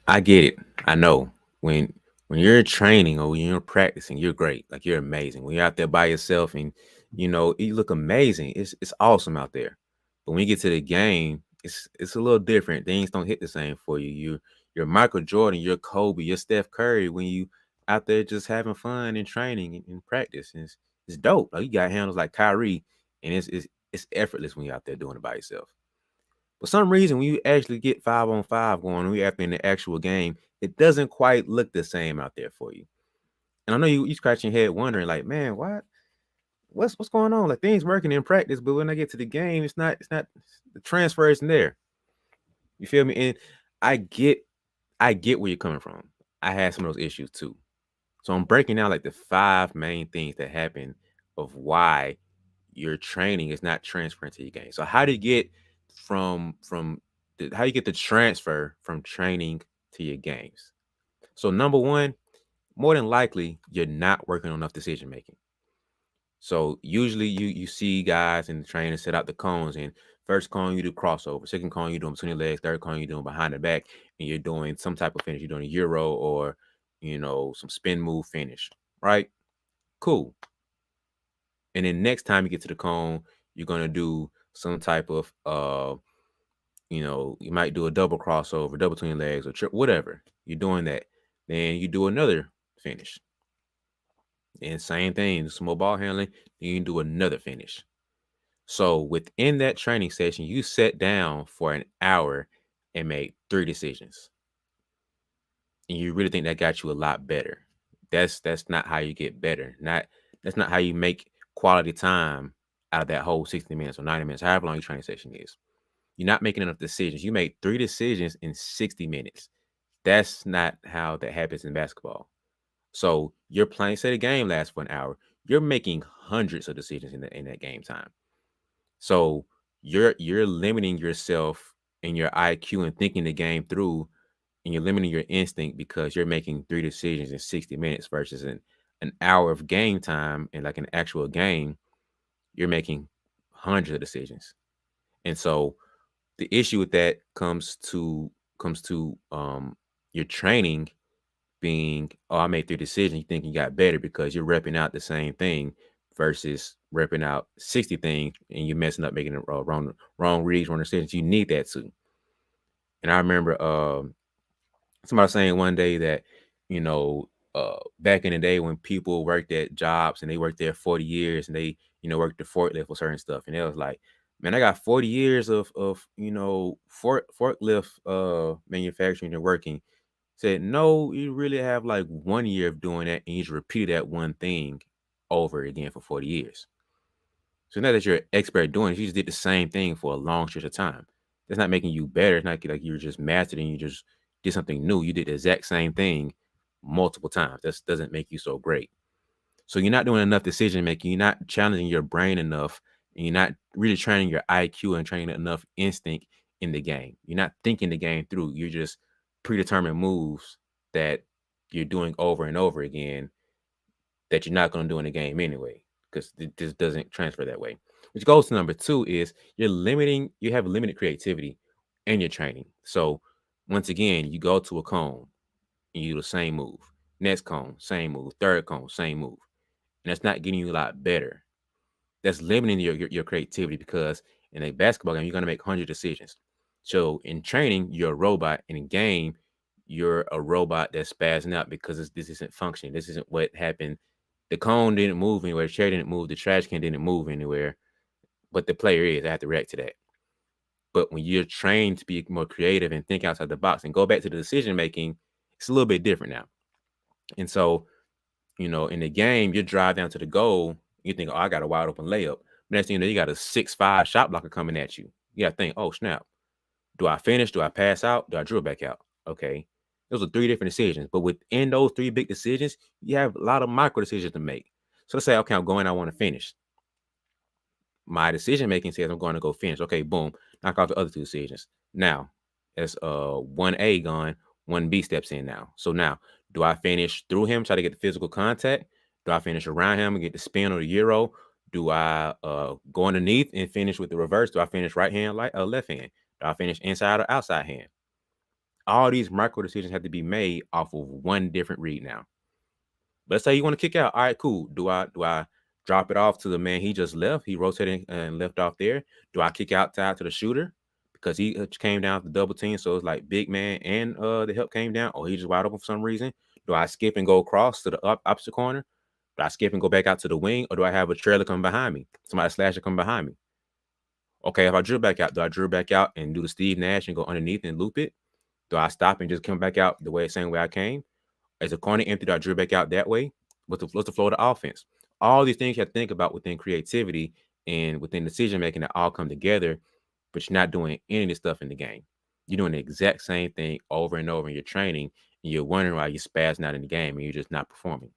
I get it. I know when you're training or when you're practicing, you're great. Like you're amazing. When you're out there by yourself and you look amazing. It's awesome out there. But when you get to the game, it's a little different. Things don't hit the same for you. You're Michael Jordan, you're Kobe, you're Steph Curry when you out there just having fun and training and practice. And it's dope. Like you got handles like Kyrie, and it's effortless when you're out there doing it by yourself. For some reason, when you actually get 5-on-5 going, when you're in the actual game, it doesn't quite look the same out there for you. And I know you scratching your head wondering, like, man, what's going on? Like things working in practice, but when I get to the game, it's not the transfer isn't there. You feel me? And I get I get where you're coming from. I had some of those issues too. So I'm breaking down like the five main things that happen of why your training is not transferring to your game. So how do you get how you get the transfer from training to your games? So number one, more than likely, you're not working on enough decision making. So usually you see guys in the training set out the cones and first cone you do crossover, second cone you doing between the legs, third cone you doing behind the back, and you're doing some type of finish. You're doing a euro or some spin move finish, right? Cool. And then next time you get to the cone, you're gonna do some type of you might do a double crossover, double between legs, or whatever. You're doing that. Then you do another finish. And same thing, some more ball handling, then you can do another finish. So within that training session, you sat down for an hour and made 3 decisions. And you really think that got you a lot better. That's not how you get better. That's not how you make quality time out of that whole 60 minutes or 90 minutes, however long your training session is. You're not making enough decisions. You made 3 decisions in 60 minutes. That's not how that happens in basketball. So you're playing, say the game lasts for an hour. You're making hundreds of decisions in that game time. So you're limiting yourself and your IQ and thinking the game through, and you're limiting your instinct because you're making 3 decisions in 60 minutes versus an hour of game time and like an actual game, you're making hundreds of decisions. And so the issue with that comes to your training being, oh, I made 3 decisions. You think you got better because you're repping out the same thing versus repping out 60 things and you're messing up, making wrong reads, wrong decisions. You need that too. And I remember somebody saying one day that, back in the day when people worked at jobs and they worked there 40 years and they, worked the forklift or certain stuff. And it was like, man, I got 40 years of forklift manufacturing and working. Said, no, you really have like 1 year of doing that and you just repeated that one thing over again for 40 years. So now that you're an expert doing it, you just did the same thing for a long stretch of time. That's not making you better. It's not like you're just mastered and you just did something new. You did the exact same thing multiple times. That doesn't make you so great. So you're not doing enough decision making. You're not challenging your brain enough, and you're not really training your IQ and training enough instinct in the game. You're not thinking the game through. You're just predetermined moves that you're doing over and over again that you're not going to do in the game anyway, because it just doesn't transfer that way. Which goes to number two is you have limited creativity in your training. So once again, you go to a cone and you do the same move. Next cone, same move. Third cone, same move. And that's not getting you a lot better. That's limiting your creativity because in a basketball game, you're going to make 100 decisions. So in training, you're a robot. In a game, you're a robot that's spazzing out because this isn't functioning. This isn't what happened. The cone didn't move anywhere. The chair didn't move. The trash can didn't move anywhere. But the player is. I have to react to that. But when you're trained to be more creative and think outside the box and go back to the decision making, it's a little bit different now. And so, in the game, you drive down to the goal. You think, oh, I got a wide open layup. Next thing you know, you got a 6'5" shot blocker coming at you. You got to think, oh, snap. Do I finish? Do I pass out? Do I drill back out? Okay. Those are 3 different decisions. But within those 3 big decisions, you have a lot of micro decisions to make. So let's say, okay, I'm going, I want to finish. My decision making says I'm going to go finish. Okay, boom. Knock off the other 2 decisions. Now, as 1A gone, 1B steps in now. So now, do I finish through him, try to get the physical contact? Do I finish around him and get the spin or the euro? Do I go underneath and finish with the reverse? Do I finish right hand, left hand? Do I finish inside or outside hand? All these micro decisions have to be made off of one different read now. Let's say you want to kick out. All right, cool. Do I drop it off to the man he just left? He rotated and left off there. Do I kick out to the shooter because he came down to double team? So it's like big man and the help came down. Or he just wide open for some reason. Do I skip and go across to the opposite corner? Do I skip and go back out to the wing, or do I have a trailer come behind me? Somebody slasher come behind me. Okay, if I drill back out, do I drill back out and do the Steve Nash and go underneath and loop it? Do I stop and just come back out the same way I came? Is the corner empty? Do I drill back out that way? What's the flow of the offense? All these things you have to think about within creativity and within decision making that all come together, but you're not doing any of this stuff in the game. You're doing the exact same thing over and over in your training, and you're wondering why you're spazzing out in the game and you're just not performing.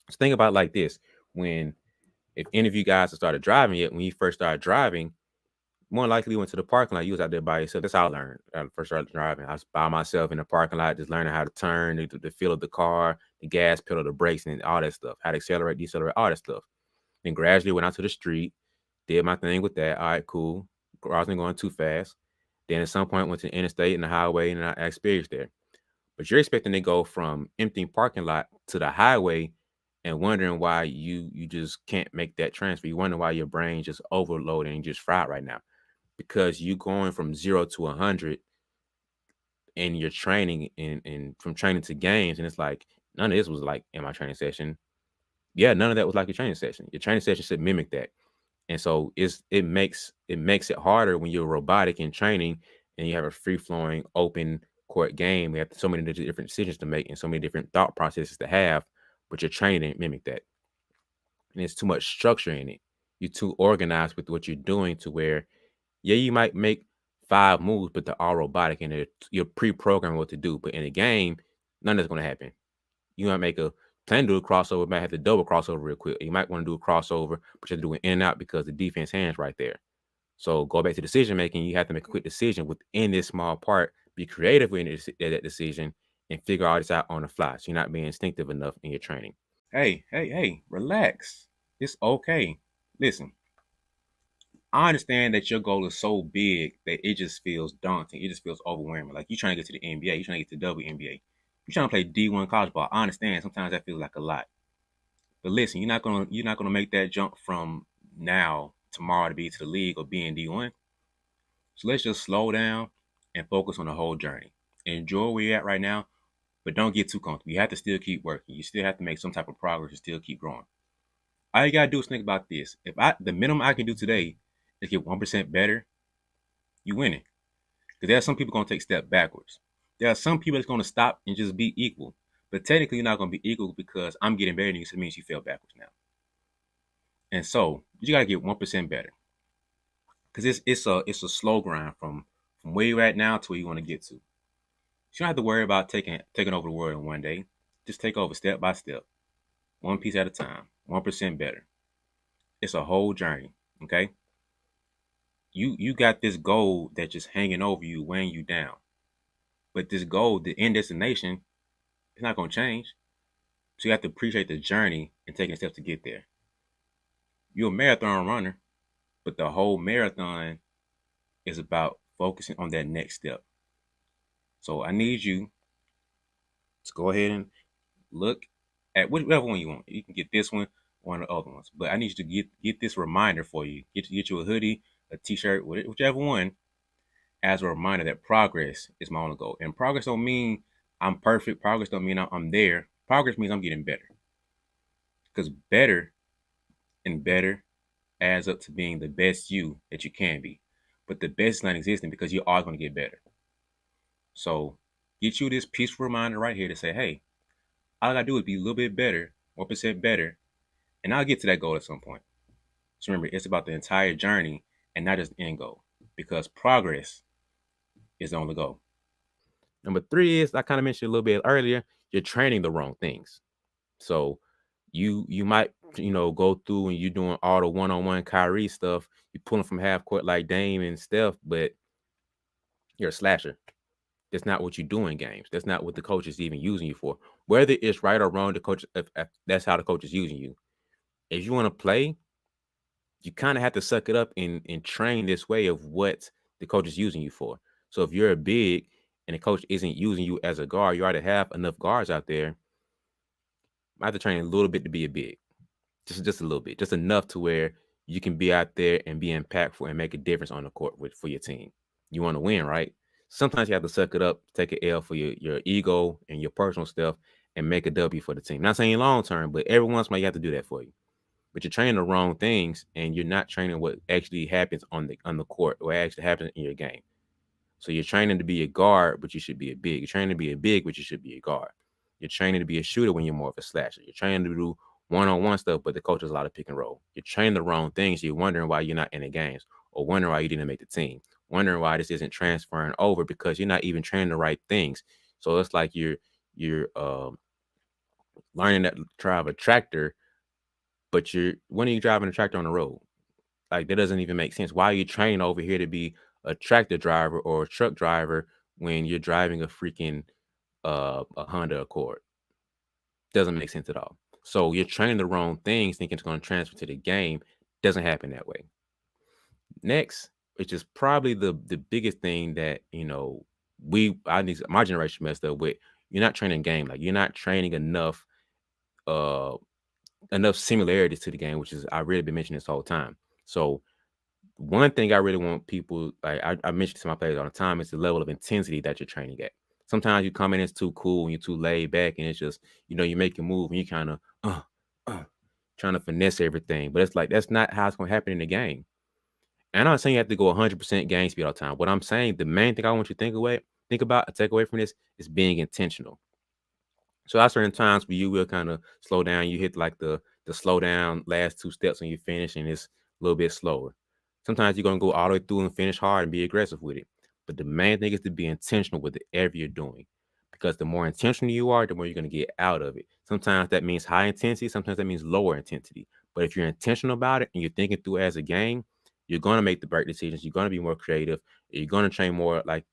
So think about it like this: if any of you guys have started driving yet, when you first started driving, more likely went to the parking lot. You was out there by yourself. That's how I learned. I first started driving. I was by myself in the parking lot, just learning how to turn, the feel of the car, the gas pedal, the brakes, and all that stuff. How to accelerate, decelerate, all that stuff. Then gradually went out to the street, did my thing with that. All right, cool. I wasn't going too fast. Then at some point went to the interstate and the highway, and I experienced there. But you're expecting to go from empty parking lot to the highway and wondering why you just can't make that transfer. You wonder why your brain just overloaded and just fried right now, because you going from 0 to 100 in your training and from training to games, and it's like none of this was like in my training session. Yeah, none of that was like your training session. Your training session should mimic that. And so it makes it harder when you're robotic in training and you have a free flowing open court game. We have so many different decisions to make and so many different thought processes to have, but your training didn't mimic that. And it's too much structure in it. You're too organized with what you're doing to where, yeah, you might make 5 moves, but they're all robotic and you're pre-programmed what to do. But in a game, none of that's going to happen. You might make a plan to do a crossover, might have to double crossover real quick. You might want to do a crossover, but you have to do an in and out because the defense hands right there. So go back to decision making. You have to make a quick decision within this small part. Be creative in that decision and figure all this out on the fly. So you're not being instinctive enough in your training. Hey, relax. It's okay. Listen, I understand that your goal is so big that it just feels daunting. It just feels overwhelming. Like you're trying to get to the NBA, you're trying to get to the WNBA. You're trying to play D1 college ball. I understand sometimes that feels like a lot. But listen, you're not gonna make that jump from now tomorrow to be to the league or be in D1. So let's just slow down and focus on the whole journey. Enjoy where you're at right now, but don't get too comfortable. You have to still keep working. You still have to make some type of progress and still keep growing. All you gotta do is think about this. The minimum I can do today is get 1% better, you winning. Because there are some people gonna take a step backwards. There are some people that's gonna stop and just be equal. But technically, you're not gonna be equal because I'm getting better than you, so it means you fell backwards now. And so you gotta get 1% better. Because it's a slow grind from where you're at now to where you want to get to. You don't have to worry about taking over the world in one day. Just take over step by step, one piece at a time, 1% better. It's a whole journey. Okay. You got this goal that's just hanging over you, weighing you down. But this goal, the end destination, it's not gonna change. So you have to appreciate the journey and taking steps to get there. You're a marathon runner, but the whole marathon is about focusing on that next step. So I need you to go ahead and look at whichever one you want. You can get this one of the other ones. But I need you to get this reminder for you. Get you a hoodie, a t-shirt, whichever one, as a reminder that progress is my only goal. And progress don't mean I'm perfect. Progress don't mean I'm there. Progress means I'm getting better. Because better and better adds up to being the best you that you can be. But the best is not existing because you're always going to get better. So get you this peaceful reminder right here to say, hey, all I gotta do is be a little bit better, 1% better, and I'll get to that goal at some point. So remember, it's about the entire journey and not just the end goal, because progress is the only goal. Number 3 is, I kind of mentioned a little bit earlier, you're training the wrong things. So you might, go through and you're doing all the one-on-one Kyrie stuff. You're pulling from half court like Dame and Steph, but you're a slasher. That's not what you do in games. That's not what the coach is even using you for. Whether it's right or wrong, the coach, if that's how the coach is using you. If you want to play, you kind of have to suck it up and train this way of what the coach is using you for. So if you're a big and the coach isn't using you as a guard, you already have enough guards out there. I have to train a little bit to be a big, just a little bit, just enough to where you can be out there and be impactful and make a difference on the court for your team. You want to win, right? Sometimes you have to suck it up, take an L for your ego and your personal stuff, and make a W for the team. Not saying long term, but every once in a while you have to do that for you. But you're training the wrong things, and you're not training what actually happens on the court, what actually happens in your game. So you're training to be a guard, but you should be a big. You're training to be a big, but you should be a guard. You're training to be a shooter when you're more of a slasher. You're training to do one-on-one stuff, but the coach does a lot of pick and roll. You're training the wrong things. You're wondering why you're not in the games, or wondering why you didn't make the team, wondering why this isn't transferring over because you're not even training the right things. So it's like you're learning that to drive a tractor, but when are you driving a tractor on the road? Like, that doesn't even make sense. Why are you training over here to be a tractor driver or a truck driver when you're driving a freaking a Honda Accord? Doesn't make sense at all. So you're training the wrong things, thinking it's going to transfer to the game. Doesn't happen that way. Next, which is probably the biggest thing that my generation messed up with. You're not training game. Like, you're not training enough similarities to the game, which is I really been mentioning this whole time. So one thing I really want people, like I mentioned to my players all the time, is the level of intensity that you're training at. Sometimes you come in, it's too cool and you're too laid back, and it's just, you make a move and you kind of trying to finesse everything. But it's like, that's not how it's going to happen in the game. And I'm not saying you have to go 100% game speed all the time. What I'm saying, the main thing I want you to think about, take away from this, is being intentional. So at certain times where you will kind of slow down, you hit like the slow down last two steps when you finish, and it's a little bit slower. Sometimes you're gonna go all the way through and finish hard and be aggressive with it. But the main thing is to be intentional with whatever you're doing. Because the more intentional you are, the more you're gonna get out of it. Sometimes that means high intensity, sometimes that means lower intensity. But if you're intentional about it and you're thinking through it as a game, you're gonna make the right decisions, you're gonna be more creative, you're gonna train more like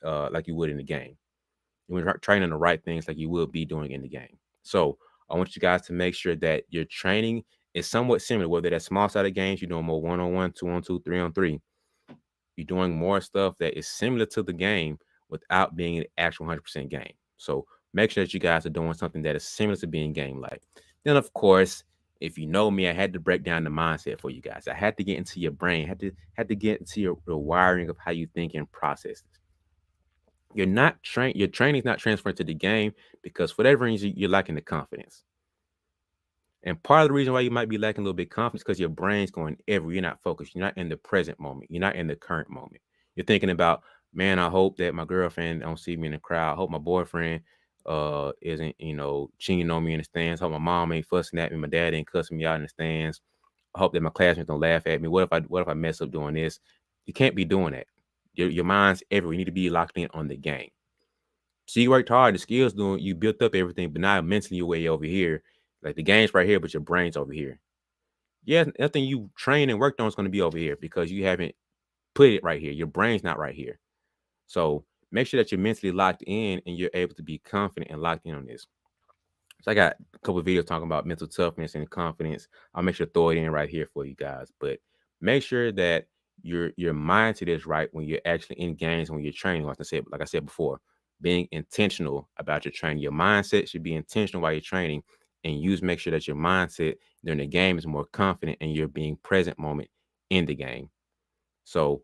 you would in the game. You're training the right things like you will be doing in the game. So I want you guys to make sure that your training is somewhat similar, whether that's small-sided games, you're doing more one-on-one, two-on-two, three-on-three. You're doing more stuff that is similar to the game without being an actual 100% game. So make sure that you guys are doing something that is similar to being game-like. Then, of course, if you know me, I had to break down the mindset for you guys. I had to get into your brain, had to get into your wiring of how you think and process. Your training is not transferring to the game because for whatever reason you're lacking the confidence. And part of the reason why you might be lacking a little bit of confidence because your brain's going everywhere. You're not focused. You're not in the present moment. You're not in the current moment. You're thinking about, man, I hope that my girlfriend don't see me in the crowd. I hope my boyfriend isn't, cheating on me in the stands. I hope my mom ain't fussing at me. My dad ain't cussing me out in the stands. I hope that my classmates don't laugh at me. What if I mess up doing this? You can't be doing that. Your mind's everywhere. You need to be locked in on the game. So you worked hard, the skills you built up everything, but now mentally you're way over here. Like, the game's right here, but your brain's over here. Yeah, nothing you trained and worked on is going to be over here because you haven't put it right here. Your brain's not right here. So make sure that you're mentally locked in and you're able to be confident and locked in on this. So I got a couple of videos talking about mental toughness and confidence. I'll make sure to throw it in right here for you guys. But make sure that your mindset is right when you're actually in games, when you're training. Like I said before, being intentional about your training. Your mindset should be intentional while you're training, and make sure that your mindset during the game is more confident and you're being present moment in the game. So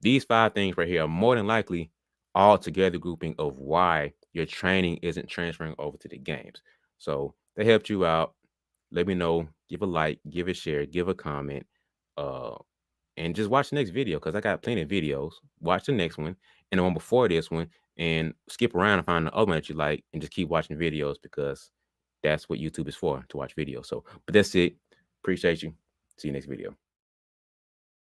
these 5 things right here are more than likely all together grouping of why your training isn't transferring over to the games. So they helped you out. Let me know. Give a like, give a share, give a comment, and just watch the next video because I got plenty of videos. Watch the next one and the one before this one, and skip around and find the other one that you like, and just keep watching videos because that's what YouTube is for, to watch videos. So, but that's it. Appreciate you. See you next video.